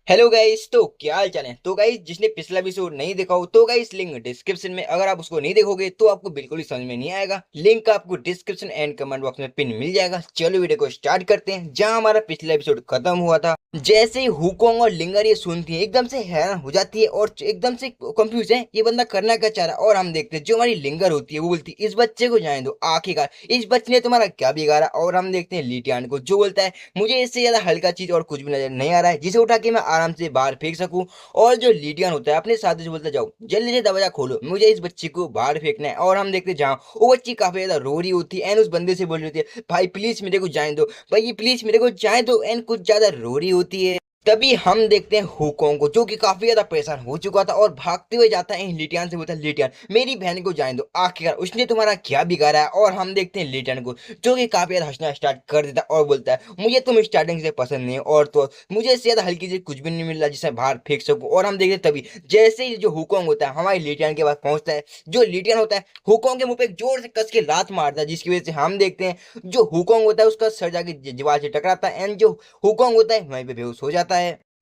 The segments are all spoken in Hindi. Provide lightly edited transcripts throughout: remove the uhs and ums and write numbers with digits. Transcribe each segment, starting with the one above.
Hello guys. तो क्या हाल चाल है। तो गाइस, जिसने पिछला एपिसोड नहीं देखा हो तो गाइस लिंक डिस्क्रिप्शन में, अगर आप उसको नहीं देखोगे तो आपको बिल्कुल ही समझ में नहीं आएगा। लिंक आपको डिस्क्रिप्शन एंड कमेंट बॉक्स में पिन मिल जाएगा। चलो वीडियो को स्टार्ट करते हैं जहां हमारा पिछला एपिसोड खत्म हुआ था। जैसे ही हुकोंग और लिंगर ये सुनती है एकदम से हैरान हो जाती है और एकदम से कंफ्यूज है ये बंदा करना क्या चाह रहा है। और हम देखते हैं जो हमारी लिंगर होती है वो बोलती है इस बच्चे को जाने दो, आखिरकार इस बच्चे ने तुम्हारा क्या बिगाड़ा। और हम देखते हैं लीटियान को जो बोलता है मुझे इससे ज्यादा हल्का चीज और कुछ भी नजर नहीं आ रहा है जिसे उठा के मैं आराम से बाहर फेंक सकूं। और जो लीडियन होता है अपने साथी से बोलता जाओ जल्दी से दरवाजा खोलो, मुझे इस बच्ची को बाहर फेंकना है। और हम देखते हैं जहाँ वो बच्ची काफी ज्यादा रो रही होती है एंड उस बंदे से बोल रही होती है भाई प्लीज मेरे को जाने दो, भाई प्लीज मेरे को जाने दो। एंड कुछ ज्यादा रो रही होती है। तभी हम देखते हैं हुकोंग को जो कि काफी ज्यादा परेशान हो चुका था और भागते हुए जाता है लिटियान से बोलता है लिटियान मेरी बहन को जाने दो, आखिरकार उसने तुम्हारा क्या बिगाड़ा है। और हम देखते हैं लिटियान को जो कि काफी ज्यादा हंसना स्टार्ट कर देता है और बोलता है मुझे तुम स्टार्टिंग से पसंद नहीं और तो मुझे इससे ज्यादा हल्की चीज कुछ भी नहीं मिल रहा जिसे बाहर फेंक सकूं। और हम देखते हैं तभी जैसे ही जो हुकोंग होता है हमारे लिटियान के पास पहुंचता है, जो लिटियान होता है हुकोंग के मुंह पे एक जोर से कस के लात मारता है जिसकी वजह से हम देखते हैं जो हुकोंग होता है उसका सर जाके दीवार से टकराता है एंड जो हुकोंग होता है वहीं पे बेहोश हो जाता है।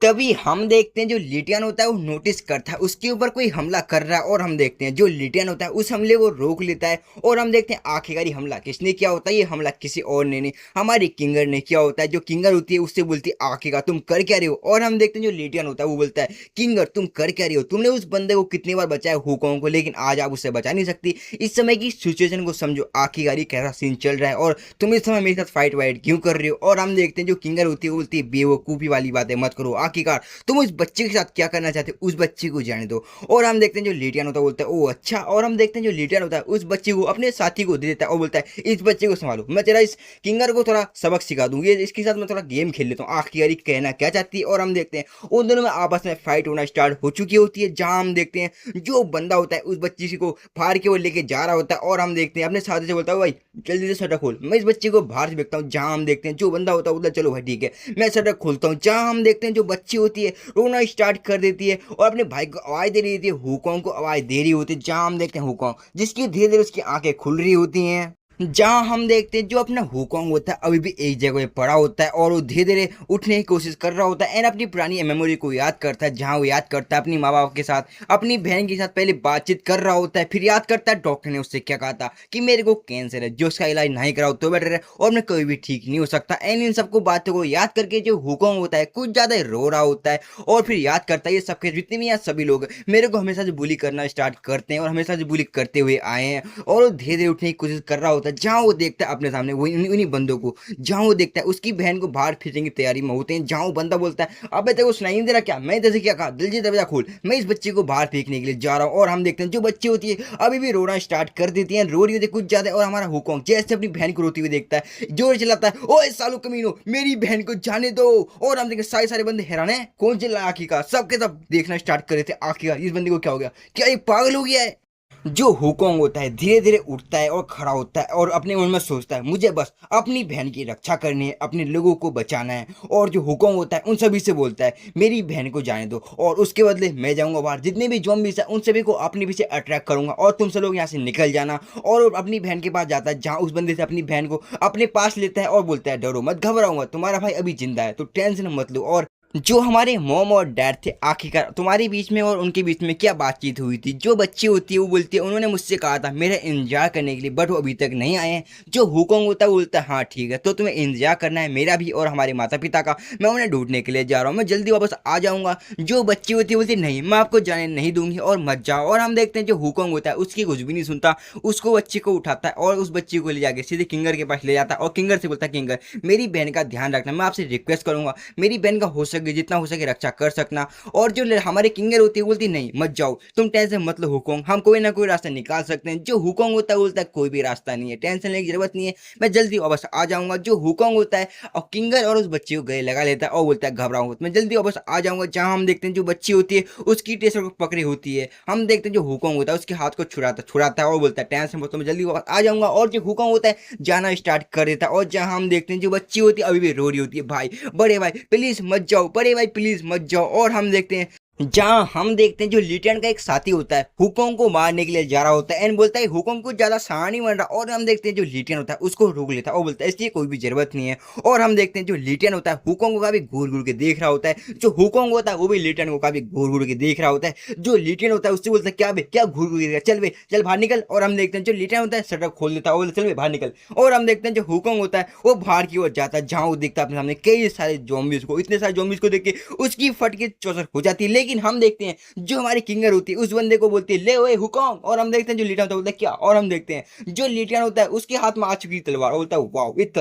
तभी हम देखते हैं जो लिटियन होता है वो नोटिस करता है उसके ऊपर कोई हमला कर रहा है। और हम देखते हैं जो लिटियन होता है उस हमले को रोक लेता है। और हम देखते हैं आखिरकार हमला किसने किया होता है, ये हमला किसी और ने नहीं हमारी किंगर ने किया होता है। जो किंगर होती है उससे बोलती है आखिरकार तुम कर क्या रहे हो। और हम देखते हैं जो लिटियन होता है वो बोलता है किंगर तुम कर क्या रही हो, तुमने उस बंदे को कितनी बार बचाया हुकोंग को, लेकिन आज आप उससे बचा नहीं सकती। इस समय की सिचुएशन को समझो, आखिरकार ये कैसा सीन चल रहा है और तुम इस समय मेरे साथ फाइट वाइट क्यों कर रहे हो। और हम देखते हैं जो किंगर होती है वो बोलती है बेवकूफी वाली बातें मत करो, आखिरकार तुम उस बच्चे के साथ क्या करना चाहते हो, उस बच्चे को जाने दो। और हम देखते हैं जो लिटियन होता है बोलता है ओ अच्छा। और हम देखते हैं जो लिटियन होता है उस बच्चे को अपने साथी को दे देता है और बोलता है इस बच्चे को संभालो, मैं तेरा इस किंगर को थोड़ा सबक सिखा दूंगी, इसके साथ मैं थोड़ा गेम खेल लेता हूँ, आखिरकार कहना क्या चाहती है। और हम देखते हैं उन दोनों में आपस में फाइट होना स्टार्ट हो चुकी होती है जहां हम देखते हैं जो बंदा होता है उस बच्ची को फाड़ के वो लेके जा रहा होता है। और हम देखते हैं अपने साथी से बोलता है भाई जल्दी से शटर खोल, मैं इस बच्चे को बाहर से फेंकता हूँ। जहां हम देखते हैं जो बंदा होता है बोलता है चलो भाई ठीक है मैं शटर खोलता हूँ। जहां हम देखते हैं जो बच्ची होती है रोना स्टार्ट कर देती है और अपने भाई को आवाज दे रही होती है, हुकोंग को आवाज दे रही होती है। जहां हम देखते हैं हुकोंग जिसकी धीरे धीरे उसकी आंखें खुल रही होती हैं। जहां हम देखते हैं जो अपना हुकोंग होता है अभी भी एक जगह पे पड़ा होता है और वो धीरे धीरे उठने की कोशिश कर रहा होता है एंड अपनी पुरानी मेमोरी को याद करता है। जहां वो याद करता है अपनी माँ बाप के साथ अपनी बहन के साथ पहले बातचीत कर रहा होता है, फिर याद करता है डॉक्टर ने उससे क्या कहा था कि मेरे को कैंसर है, जो उसका इलाज नहीं कराओ तो बेटर है और मैं कभी भी ठीक नहीं हो सकता। एंड इन सबको बातों को याद करके जो हुकोंग होता है कुछ ज्यादा रो रहा होता है और फिर याद करता है ये सबके जितने भी यहाँ सभी लोग मेरे को हमेशा से बुली करना स्टार्ट करते हैं और हमेशा से बुली करते हुए आए हैं। और वो धीरे धीरे उठने की कोशिश कर रहा होता है। जहां वो देखता है अपने सामने वही उन्हीं बंदों को, जहां वो देखता है उसकी बहन को बाहर फेंकने की तैयारी में होते हैं। जहां वो बंदा बोलता है अबे तेरे को सुनाई नहीं दे रहा क्या, मैं जैसे क्या कहा दिलजीत दरवाजा खोल, मैं इस बच्चे को बाहर फेंकने के लिए जा रहा हूँ। और हम देखते हैं जो बच्ची होती है अभी भी रोना स्टार्ट कर देती है, रो रही होती है कुछ ज्यादा। और हमारा हुकोंग जैसे अपनी बहन को रोती हुई देखता है जोर चिल्लाता है ओए सालू कमीनो मेरी बहन को जाने दो। और हम देखें सारे सारे बंदे हैरान है कौन चिल्ला, आखिरकार सबके सब देखना स्टार्ट कर रहे थे आखिरकार इस बंदे को क्या हो गया, क्या ये पागल हो गया है। जो हुकोंग होता है धीरे धीरे उठता है और खड़ा होता है और अपने मन में सोचता है मुझे बस अपनी बहन की रक्षा करनी है, अपने लोगों को बचाना है। और जो हुकोंग होता है उन सभी से बोलता है मेरी बहन को जाने दो और उसके बदले मैं जाऊंगा बाहर, जितने भी ज़ॉम्बीज़ हैं उन सभी को अपने पीछे अट्रैक्ट करूंगा और तुम सब लोग यहाँ से निकल जाना। और वो अपनी बहन के पास जाता है जहाँ उस बंदे से अपनी बहन को अपने पास लेता है और बोलता है डरो मत, घबराऊंगा, तुम्हारा भाई अभी जिंदा है तो टेंशन मत लो। और जो हमारे मॉम और डैड थे आखिरकार तुम्हारे बीच में और उनके बीच में क्या बातचीत हुई थी। जो बच्ची होती है वो बोलती है उन्होंने मुझसे कहा था मेरा इंतजार करने के लिए बट वो अभी तक नहीं आए हैं। जो हुकोंग होता है वो बोलता है हाँ ठीक है तो तुम्हें इंतजार करना है मेरा भी और हमारे माता पिता का, मैं उन्हें ढूंढने के लिए जा रहा हूँ, मैं जल्दी वापस आ जाऊंगा। जो बच्ची होती है बोलती नहीं मैं आपको जाने नहीं दूंगी और मत जाओ। और हम देखते हैं जो हुकोंग होता है उसकी कुछ भी नहीं सुनता, उसको बच्ची को उठाता है और उस बच्ची को ले जाके सीधे किंगर के पास ले जाता है और किंगर से बोलता है किंगर मेरी बहन का ध्यान रखना, मैं आपसे रिक्वेस्ट करूंगा मेरी बहन का हो सके जितना हो सके रक्षा कर सकना। और जो हमारे किंगर होती है बोलती नहीं मत जाओ तुम टेंशन मत लो हुकोंग, हम कोई ना कोई रास्ता निकाल सकते हैं। जो हुकोंग होता है बोलता है कोई भी रास्ता नहीं है, टेंशन लेने की जरूरत नहीं है, मैं जल्दी वापस आ जाऊंगा। जो हुकोंग होता है और किंगर और उस बच्ची को गले लगा लेता है और बोलता है घबराओ मैं जल्दी वापस आ जाऊंगा। जहां हम देखते हैं जो बच्ची होती है उसकी टेसर को पकड़ी होती है, हम देखते हैं जो हुकोंग होता है उसके हाथ को छुड़ाता छुड़ाता है और बोलता है टेंशन मत लो मैं जल्दी वापस आ जाऊंगा। और जो हुकोंग होता है जाना स्टार्ट कर देता है। और जहां हम देखते हैं जो बच्ची होती है अभी भी रो रही होती है भाई बड़े भाई प्लीज मत जाओ, बड़े भाई प्लीज मत जाओ। और हम देखते हैं जहां हम देखते हैं जो लिटियन का एक साथी होता है हुकोंग को मारने के लिए जा रहा होता है एंड बोलता है हुकोंग को ज्यादा सहा नहीं बन रहा, और हम देखते हैं जो लिटियन होता है उसको रोक लेता है और बोलता है इसलिए कोई भी जरूरत नहीं है। और हम देखते हैं जो लिटियन होता है हुकोंग को काफी घूर घूर के देख रहा होता है, जो हुकोंग होता है वो भी लिटियन को काफी घूर घूर के देख रहा होता है। जो लिटियन होता है उससे बोलता है क्या बे क्या घूर घूर के, चल बे चल बाहर निकल। और हम देखते हैं जो लिटियन होता है शटर खोल देता है और बोलता है चल बे बाहर निकल। और हम देखते हैं जो हुकोंग होता है वो बाहर की ओर जाता है, जहां वो देखता है अपने सामने कई सारे ज़ॉम्बीज़ को। इतने सारे ज़ॉम्बीज़ को देख के उसकी फट के चौसर हो जाती है। लेकिन हम देखते हैं जो हमारी किंगर होती है उस बंदे को बोलती है ले ओए हुकॉम। और हम देखते हैं जो लिटियन होता है बोलता है क्या। और हम देखते हैं जो लिटियन होता है उसके हाथ में आ चुकी तलवार और बोलता है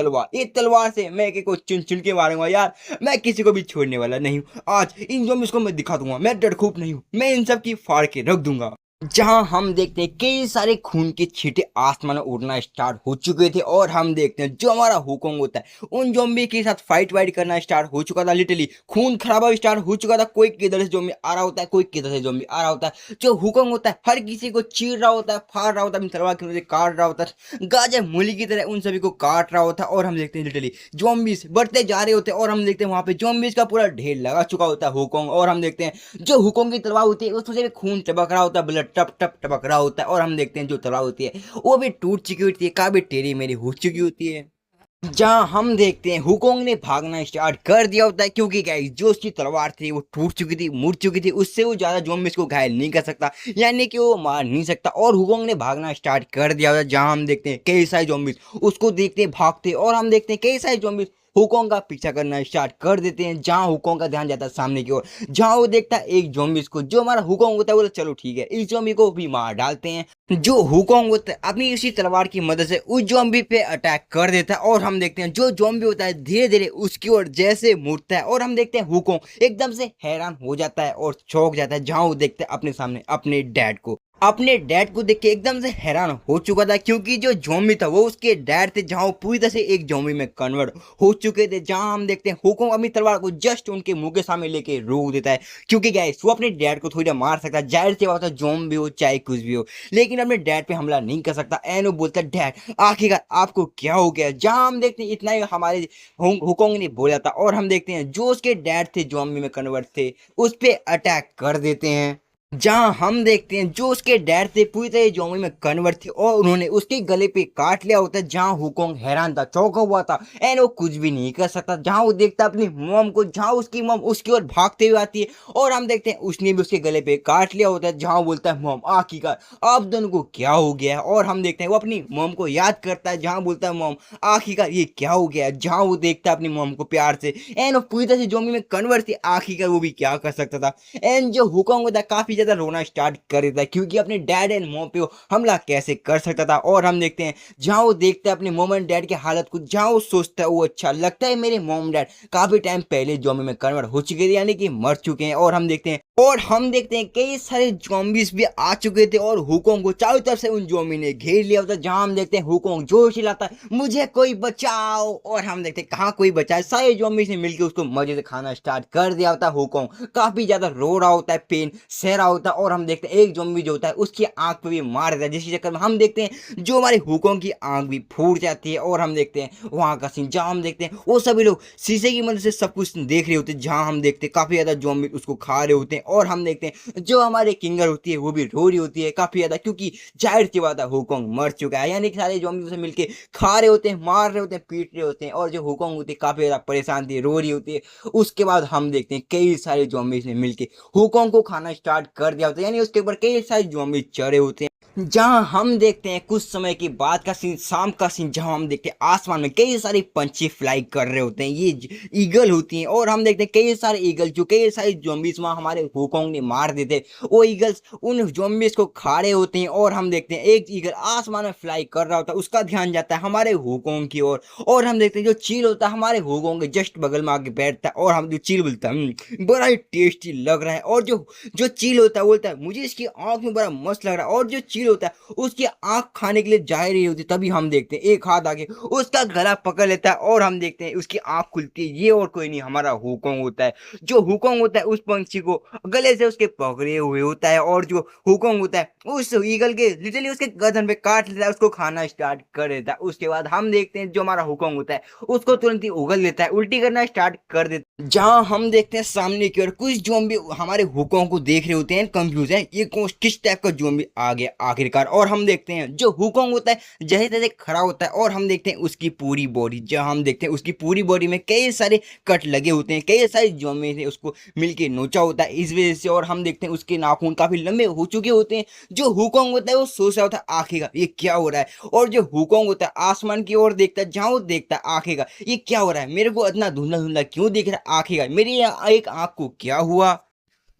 वाह इस तलवार से मैं को चुन चुन के मारूंगा यार, मैं किसी को भी छोड़ने वाला नहीं हूँ। आज इन ज़ॉम्बीज़ को मैं दिखा दूंगा, मैं डरखूप नहीं हूँ, मैं इन सब की फाड़ के रख दूंगा। जहां हम देखते हैं कई सारे खून के छींटे आसमान में उड़ना स्टार्ट हो चुके थे। और हम देखते हैं जो हमारा हुकोंग होता है उन ज़ॉम्बी के साथ फाइट वाइट करना स्टार्ट हो चुका था। लिटरली खून खराबा स्टार्ट हो चुका था, कोई किधर से ज़ॉम्बी आ रहा होता है, कोई किधर से ज़ॉम्बी आ रहा होता है। जो हुकोंग होता है हर किसी को चीर रहा होता है, फाड़ रहा होता है, अपनी तलवार की मदद से काट रहा होता है, गाजर मूली की तरह उन सभी को काट रहा होता है। और हम देखते हैं लिटरली ज़ॉम्बीज बढ़ते जा रहे होते हैं और हम देखते हैं वहां पे ज़ॉम्बीज का पूरा ढेर लगा चुका होता है हुकोंग। और हम देखते हैं जो हुकोंग की तलवार होती है उसमें से भी खून टपक रहा होता है, ब्लड टप टप टपक रहा होता है। और हम देखते हैं जो तलवार होती है वो भी टूट चुकी होती है, काफी टेढ़ी मेरी हो चुकी होती है। जहां हम देखते हैं हुकोंग ने भागना स्टार्ट कर दिया होता है, क्योंकि गाइस जो उसकी तलवार थी वो टूट चुकी थी, मुड़ चुकी थी, उससे वो ज्यादा ज़ॉम्बीज़ को घायल नहीं कर सकता, यानी कि वो मार नहीं सकता। और हुकोंग ने भागना स्टार्ट कर दिया होता है। जहां हम देखते हैं कई सारे ज़ॉम्बीज़ उसको देखते हैं भागते, और हम देखते हैं कई सारे ज़ॉम्बीज़ हुकोंग का पीछा करना स्टार्ट कर देते हैं। जहां हुकोंग का ध्यान जाता है सामने की ओर, जहां वो देखता है एक ज़ॉम्बीज़ को, जो हमारा हुकोंग होता है बोला चलो ठीक है इस ज़ॉम्बी को भी मार डालते हैं। जो हुकोंग होता है अपनी इसी तलवार की मदद से उस ज़ॉम्बी पे अटैक कर देता है। और हम देखते हैं जो ज़ॉम्बी होता है धीरे धीरे उसकी ओर जैसे मुड़ता है, और हम देखते हैं हुकोंग एकदम से हैरान हो जाता है और चौंक जाता है। जहां वो देखते हैं अपने सामने अपने डैड को देख के एकदम से हैरान हो चुका था, क्योंकि जो ज़ॉम्बी था वो उसके डैड थे, जहां वो पूरी तरह से एक ज़ॉम्बी में कन्वर्ट हो चुके थे। जहां हम देखते हैं हुकोंग अपनी तलवार को जस्ट उनके मुंह के सामने लेके रोक देता है, क्योंकि गाइस वो अपने डैड को थोड़ी देर मार सकता है, जाहिर सी बात है ज़ॉम्बी हो चाहे कुछ भी हो, लेकिन अपने डैड पे हमला नहीं कर सकता। एंड वो बोलता है डैड आखिरकार आपको क्या हो गया। जहां हम देखते हैं इतना ही हमारे हुकोंग ने बोला था। और हम देखते हैं जो उसके डैड थे ज़ॉम्बी में कन्वर्ट थे उस पे अटैक कर देते हैं। जहां हम देखते हैं जो उसके डैड थे पूरी तरह ज़ॉम्बी में कन्वर्ट थे और उन्होंने उसके गले पे काट लिया होता है। जहां हुकोंग हैरान था, चौंका हुआ था, एंड वो कुछ भी नहीं कर सकता। जहां वो देखता अपनी मॉम को, जहां उसकी मॉम उसकी ओर भागते हुए आती है, और हम देखते हैं उसने भी उसके गले पे काट लिया होता है। जहां बोलता है मॉम आखिरकार आप दोनों को क्या हो गया है। और हम देखते हैं वो अपनी मॉम को याद करता है, जहां बोलता है मॉम आखिरकार ये क्या हो गया है। जहां वो देखता है अपनी मॉम को प्यार से, एंड वो पूरी तरह से ज़ॉम्बी में कन्वर्ट थी, आखिरकार वो भी क्या कर सकता था। एंड जो हुकोंग होता है काफी ज्यादा रोना स्टार्ट कर देता है, क्योंकि अपने डैड एंड मॉम पे वो हमला कैसे कर सकता था। और हम देखते हैं जहां वो देखता है अपने मॉम एंड डैड की हालत को, जहां वो सोचता है वो अच्छा लगता है मेरे मॉम डैड काफी टाइम पहले ज़ॉम्बी में कन्वर्ट हो चुके थे, यानी कि मर चुके हैं। और हम देखते हैं कई सारे ज़ॉम्बीज भी आ चुके थे और हुकोंग को चारों तरफ से उन ज़ॉम्बी ने घेर लिया होता है। जहां हम देखते हैं हुकोंग जोर चिल्लाता है मुझे कोई बचाओ, और हम देखते हैं कहाँ कोई बचाए, सारे ज़ॉम्बीज ने मिलकर उसको मजे से खाना स्टार्ट कर दिया होता है। हुकोंग काफी ज्यादा रो रहा होता है, पेन सह रहा होता है। और हम देखते हैं एक ज़ॉम्बी जो होता है उसकी आंख पे भी मार देता है, जिसके चक्कर में हम देखते हैं जो हमारे हुकोंग की आंख भी फूट जाती है। और हम देखते हैं वहां का सीन, जहां हम देखते हैं वो सभी लोग शीशे की मदद से सब कुछ देख रहे होते हैं, जहां हम देखते हैं काफी ज्यादा ज़ॉम्बी उसको खा रहे होते हैं। और हम देखते हैं जो हमारे किंगर होती है वो भी रो रही होती है काफी ज्यादा, क्योंकि जाहिर सी बात है हुकोंग मर चुका है, यानी कि सारे ज़ॉम्बी उसे मिलके खा रहे होते हैं, मार रहे होते हैं, पीट रहे होते हैं। और जो हुकोंग होती है काफी ज्यादा परेशान थी, रो रही होती है। उसके बाद हम देखते हैं कई सारे ज़ॉम्बीज ने मिलके हुकोंग को खाना स्टार्ट कर दिया होता है, यानी उसके ऊपर कई सारे ज़ॉम्बी चढ़े होते हैं। जहां हम देखते हैं कुछ समय के बाद का सीन, शाम का सीन, जहां हम देखते हैं आसमान में कई सारे पंछी फ्लाई कर रहे होते हैं, ये ईगल होती हैं। और हम देखते हैं कई सारे ईगल, जो कई सारे ज़ॉम्बीज वहां हमारे हुकोंग ने मार देते, वो ईगल्स उन ज़ॉम्बीज को खा रहे होते हैं। और हम देखते हैं एक ईगल आसमान में फ्लाई कर रहा होता है, उसका ध्यान जाता है हमारे हुकोंग की ओर। और हम देखते हैं जो चील होता है हमारे हुकोंग के जस्ट बगल में आके बैठता है, और हम जो चील बोलता है बड़ा ही टेस्टी लग रहा है। और जो जो चील होता है बोलता है मुझे इसकी आंख में बड़ा मस्त लग रहा है। और जो चील ईगल होता है उसकी आंख खाने के लिए जा रही होती, तभी हम देखते हैं एक हाथ आगे उसका गला पकड़ लेता है और हम देखते हैं उसकी आंख खुलती है। ये और कोई नहीं, हमारा हुकोंग होता है। जो हुकोंग होता है उस पंछी को गले से उसके पकड़े हुए होता है, और जो हुकोंग होता है उस ईगल के लिटरली उसके गर्दन पे काट लेता है, उसको खाना स्टार्ट कर देता है। उसके बाद हम देखते हैं जो हमारा हुकोंग होता है उसको तुरंत ही उगल लेता है, उल्टी करना स्टार्ट कर देता है। जहां हम देखते हैं सामने की ओर कुछ ज़ॉम्बी हमारे हुकोंग को देख रहे होते हैं, कंफ्यूज है ये कौन किस टाइप का ज़ॉम्बी आ गया आखिरकार। और हम देखते हैं जो हुकोंग होता है जैसे तैसे खड़ा होता है, और हम देखते हैं उसकी पूरी बॉडी, जहां हम देखते हैं उसकी पूरी बॉडी में कई सारे कट लगे होते हैं, कई सारे ज़ॉम्बी ने उसको मिलके नोचा होता है इस वजह से। और हम देखते हैं उसके नाखून काफी लंबे हो चुके होते हैं। जो हुकोंग होता है वो सोच रहा होता है आखिरकार ये क्या हो रहा है, और जो हुकोंग होता है आसमान की ओर देखता है, जहां वो देखता है आखिरकार ये क्या हो रहा है, मेरे को इतना धुंधला धुंधला क्यों दिख रहा है, आखिरकार मेरी एक आंख को क्या हुआ।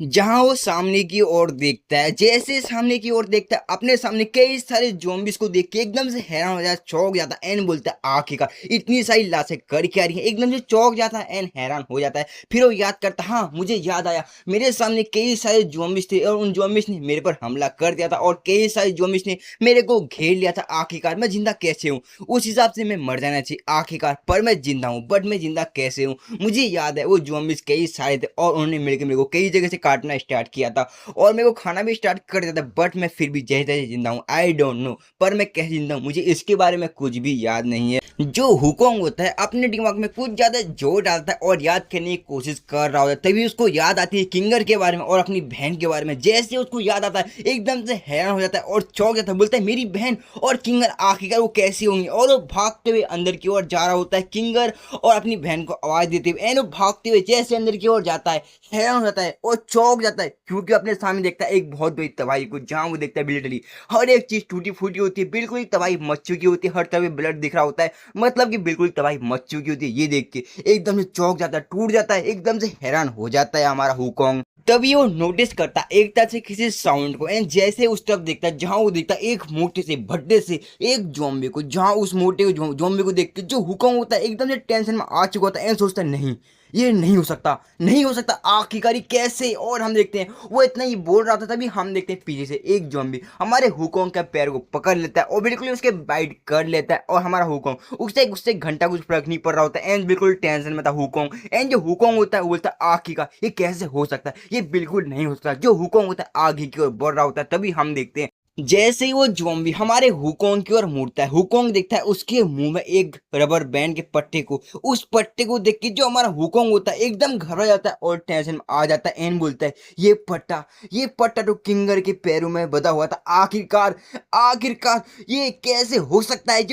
जहां वो सामने की ओर देखता है, जैसे सामने की ओर देखता है अपने सामने कई सारे ज़ॉम्बीज़ को देख के एकदम से हैरान हो जाता है, चौंक जाता है एंड बोलता है आखिरकार इतनी सारी लाशें कर क्या रही हैं। एकदम से चौंक जाता है एंड हैरान हो जाता है। फिर वो याद करता है हाँ मुझे याद आया, मेरे सामने कई सारे ज़ॉम्बीज़ थे और उन ज़ॉम्बीज़ ने मेरे पर हमला कर दिया था, और कई सारे ज़ॉम्बीज़ ने मेरे को घेर लिया था। आखिरकार मैं जिंदा कैसे हूँ, उस हिसाब से मैं मर जाना चाहिए आखिरकार, पर मैं जिंदा हूँ, बट मैं जिंदा कैसे हूँ। मुझे याद है वो ज़ॉम्बीज़ कई सारे थे और उन्होंने मिलकर मेरे को कई जगह से काटना स्टार्ट किया था और मेरे को खाना भी स्टार्ट कर दिया था, बट मैं फिर भी जैसे तैसे जिंदा हूँ। आई डोंट नो पर मैं कैसे जिंदा हूँ, मुझे इसके बारे में कुछ भी याद नहीं है। जो हुकोंग होता है अपने दिमाग में कुछ ज्यादा जोर डालता है और याद करने की कोशिश कर रहा होता है, तभी उसको याद आती है किंगर के बारे में और अपनी बहन के बारे में। जैसे उसको याद आता है एकदम से हैरान हो जाता है और चौंक जाता है, बोलता है मेरी बहन और किंगर आखिरकार वो कैसी होंगी। और वो भागते हुए अंदर की ओर जा रहा होता है किंगर और अपनी बहन को आवाज देते हुए, एंड वो भागते हुए जैसे अंदर की ओर जाता है हैरान हो जाता है और चौंक जाता है, क्योंकि अपने सामने देखता है एक बहुत बड़ी तबाही को, जहां वो देखता है बिल्कुल हर एक चीज टूटी फूटी होती है, बिल्कुल ही तबाही मच चुकी होती है, हर तरफ ब्लड दिख रहा होता है, मतलब कि बिल्कुल तबाही मच चुकी होती है। ये देख के एकदम से चौंक जाता है, टूट जाता है, एकदम से हैरान हो जाता है हमारा हुकोंग। तभी वो नोटिस करता है एक तरह से किसी साउंड को, एंड जैसे उस तरफ देखता है जहां वो देखता है एक मोटे से भड्डे से एक ज़ॉम्बी को, जहां उस मोटे ज़ॉम्बी को देख के जो हुकोंग होता है एकदम से टेंशन में आ चुका होता है एंड सोचता है नहीं ये नहीं हो सकता, नहीं हो सकता, आखिरकार कैसे। और हम देखते हैं वो इतना ही बोल रहा था, तभी हम देखते हैं पीछे से एक ज़ॉम्बी हमारे हुकोंग के पैर को पकड़ लेता है और बिल्कुल उसके बाइट कर लेता है, और हमारा हुकोंग उससे घंटा कुछ फर्क नहीं पड़ रहा होता है एंड बिल्कुल टेंशन में था हुकोंग। एंड जो हुकोंग होता है वो बोलता है आखिरकार ये कैसे हो सकता है, ये बिल्कुल नहीं हो सकता। जो हुकोंग होता है आगे की ओर बढ़ रहा होता है, तभी हम देखते हैं जैसे ही वो ज़ॉम्बी हमारे हुकोंग की ओर मुड़ता है, हुकोंग देखता है उसके मुंह में एक रबर बैंड के पट्टे को, उस पट्टे को देख के जो हमारा हुकोंग होता है एकदम घबरा जाता है और टेंशन में आ जाता है एंड बोलता है ये पट्टा तो किंगर के पैरों में बंधा हुआ था, आखिरकार आखिरकार ये कैसे हो सकता है।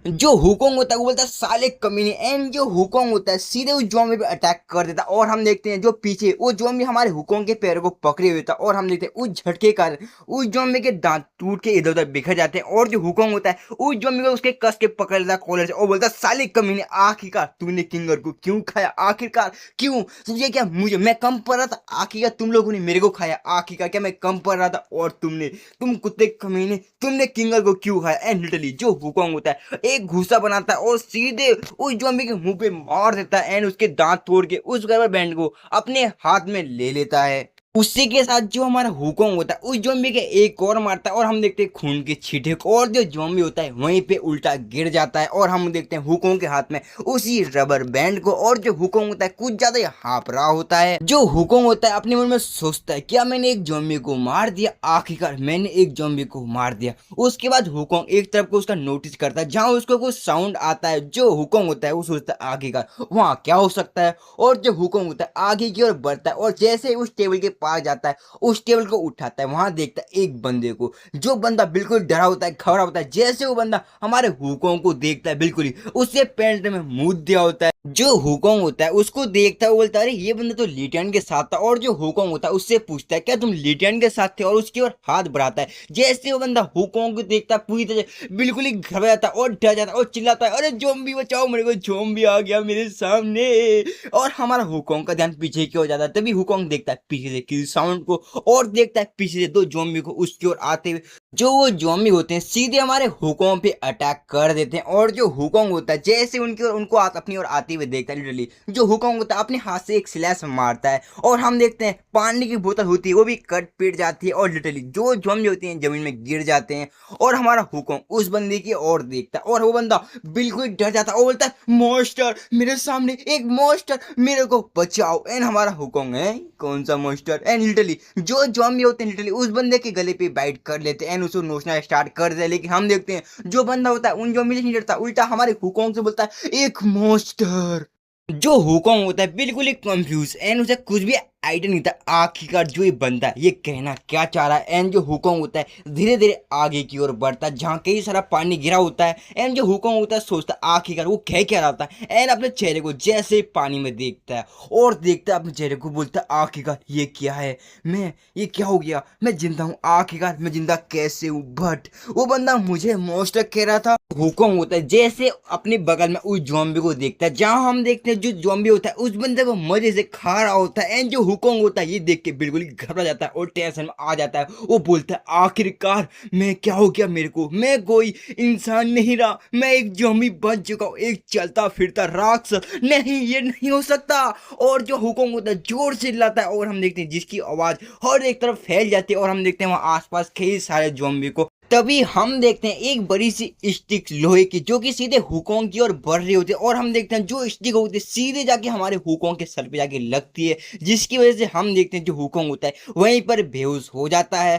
जो हुकोंग होता है वो बोलता है साले कमीने, एंड जो हुकोंग होता है सीधे उस ज़ॉम्बी पे अटैक कर देता है। और हम देखते हैं जो पीछे वो ज़ॉम्बी हमारे हुकोंग के पैरों को पकड़े हुए था, और हम देखते हैं उस झटके के कारण उस ज़ॉम्बी के दांत टूट के इधर उधर बिखर जाते हैं, और जो हुकोंग होता है उस ज़ॉम्बी को उसके कस के पकड़ लेता है कॉलर से और बोलता है साले कमीने आखिरकार तूने किंगर को क्यों खाया, आखिरकार क्यों, तुझे क्या मुझे मैं कम पड़ रहा था, आखिरकार तुम लोगों ने मेरे को खाया, आखिरकार क्या मैं कम पड़ रहा था, और तुम कुत्ते कमीने तुमने किंगर को क्यों खाया। एंड लिटरली जो हुकोंग होता है एक घूसा बनाता है और सीधे उस ज़ॉम्बी के मुंह पे मार देता है एंड उसके दांत तोड़ के उस रबर बैंड को अपने हाथ में ले लेता है। उसी के साथ जो हमारा हुकोंग होता है उस ज़ॉम्बी के एक और मारता है, और हम देखते हैं खून के छींटे को, और जो ज़ॉम्बी होता है वहीं पे उल्टा गिर जाता है, और हम देखते हैं हुकोंग के हाथ में उसी रबर बैंड को, और जो हुकोंग होता है कुछ ज्यादा ही हाँफ रहा होता है। जो हुकोंग होता है अपने मन में सोचता है क्या मैंने एक ज़ॉम्बी को मार दिया, आखिरकार मैंने एक ज़ॉम्बी को मार दिया। उसके बाद हुकोंग एक तरफ को उसका नोटिस करता है जहां उसको कुछ साउंड आता है। जो हुकोंग होता है वो सोचता है आखिरकार वहां क्या हो सकता है, और जो हुकोंग होता है आगे की ओर बढ़ता है और जैसे उस टेबल के पास जाता है उस टेबल को उठाता है, वहां देखता है एक बंदे को, जो बंदा बिल्कुल डरा होता है घबरा होता है। जैसे वो बंदा हमारे हुकोंग को देखता है बिल्कुल ही उससे पैंट में मुंह दिया होता है। जो हुकोंग होता है उसको देखता है, वो बोलता है अरे ये बंदा तो लिटियन के साथ था, और जो हुकोंग होता है उससे पूछता है क्या तुम लिटियन के साथ थे, और उसकी ओर हाथ बढ़ाता है। जैसे वो बंदा हुकोंग को देखता है पूरी तरह बिल्कुल ही घबरा जाता है और डर जाता है और चिल्लाता है अरे ज़ॉम्बी बचाओ मेरे को, ज़ॉम्बी आ गया मेरे सामने। और हमारा हुकोंग का ध्यान पीछे की ओर जाता है, तभी हुकोंग देखता है पीछे से किसी साउंड को और देखता है पीछे से दो ज़ॉम्बी को उसकी ओर आते हुए। जो वो ज़ॉम्बी होते हैं सीधे हमारे हुकोंग पे अटैक कर देते हैं, और जो हुकोंग होता है जैसे उनकी ओर उनको अपनी ओर आते हुए देखता है लिटरली। जो हुकॉन्ग होता है अपने हाथ से एक स्लैश मारता है और हम देखते हैं पानी की बोतल होती है वो भी कट पीट जाती है और लिटरली जो ज़ॉम्बी होती हैं जमीन में गिर जाते हैं। और हमारा हुकॉन्ग उस बंदे की ओर देखता है और वो बंदा बिल्कुल डर जाता है और बोलता है मॉन्स्टर मेरे सामने एक मॉन्स्टर, मेरे को बचाओ। एंड हमारा हुकॉन्ग है कौन सा मॉन्स्टर, एंड लिटरली जो ज़ॉम्बी होते हैं लिटरली उस बंदे के गले पे बाइट कर लेते हैं एंड उसको नोचना स्टार्ट कर देते हैं। लेकिन हम देखते हैं जो बंदा होता है उन ज़ॉम्बी से नहीं डरता, उल्टा हमारे हुकॉन्ग से बोलता है एक मॉन्स्टर। जो हुकॉन्ग होता है बिल्कुल ही कंफ्यूज एंड उसे कुछ भी आइडिया नहीं था आखिरकार जो ये बंदा ये कहना क्या चाह रहा है। एंड जो हुकॉन्ग होता है धीरे धीरे आगे की ओर बढ़ता है जहाँ कई सारा पानी गिरा होता है। एंड जो हुकॉन्ग होता है सोचता है आखिरकार वो कह क्या रहा होता है एंड अपने चेहरे को जैसे पानी में देखता है और देखता है अपने चेहरे को, बोलता है आखिरकार ये क्या है, मैं ये क्या हो गया, मैं जिंदा हूँ, आखिरकार मैं जिंदा कैसे हूँ। बट वो बंदा मुझे मॉन्स्टर कह रहा था। हुकॉन्ग होता है जैसे अपने बगल में उस ज़ॉम्बी को देखता है जहां हम देखते हैं जो ज़ॉम्बी होता है उस बंदे को मजे से खा रहा होता है। एंड जो हुकॉन्ग होता है ये देख के बिल्कुल ही घबरा जाता है और टेंशन में आ जाता है। वो बोलता है आखिरकार मैं क्या हो गया, मेरे को मैं कोई इंसान नहीं रहा, मैं एक ज़ॉम्बी बन चुका हूँ, एक चलता फिरता राक्षस, नहीं ये नहीं हो सकता। और जो हुकॉन्ग होता है जोर से चिल्लाता है और हम देखते हैं जिसकी आवाज हर एक तरफ फैल जाती है और हम देखते हैं वहां आसपास कई सारे ज़ॉम्बी को। तभी हम देखते हैं एक बड़ी सी स्टिक लोहे की जो कि सीधे हुकॉन्ग की ओर बढ़ रही होती है और हम देखते हैं जो स्टिक होती है सीधे जाके हमारे हुकॉन्ग के सर पे जाके लगती है, जिसकी वजह से हम देखते हैं जो हुकॉन्ग होता है वहीं पर बेहोश हो जाता है।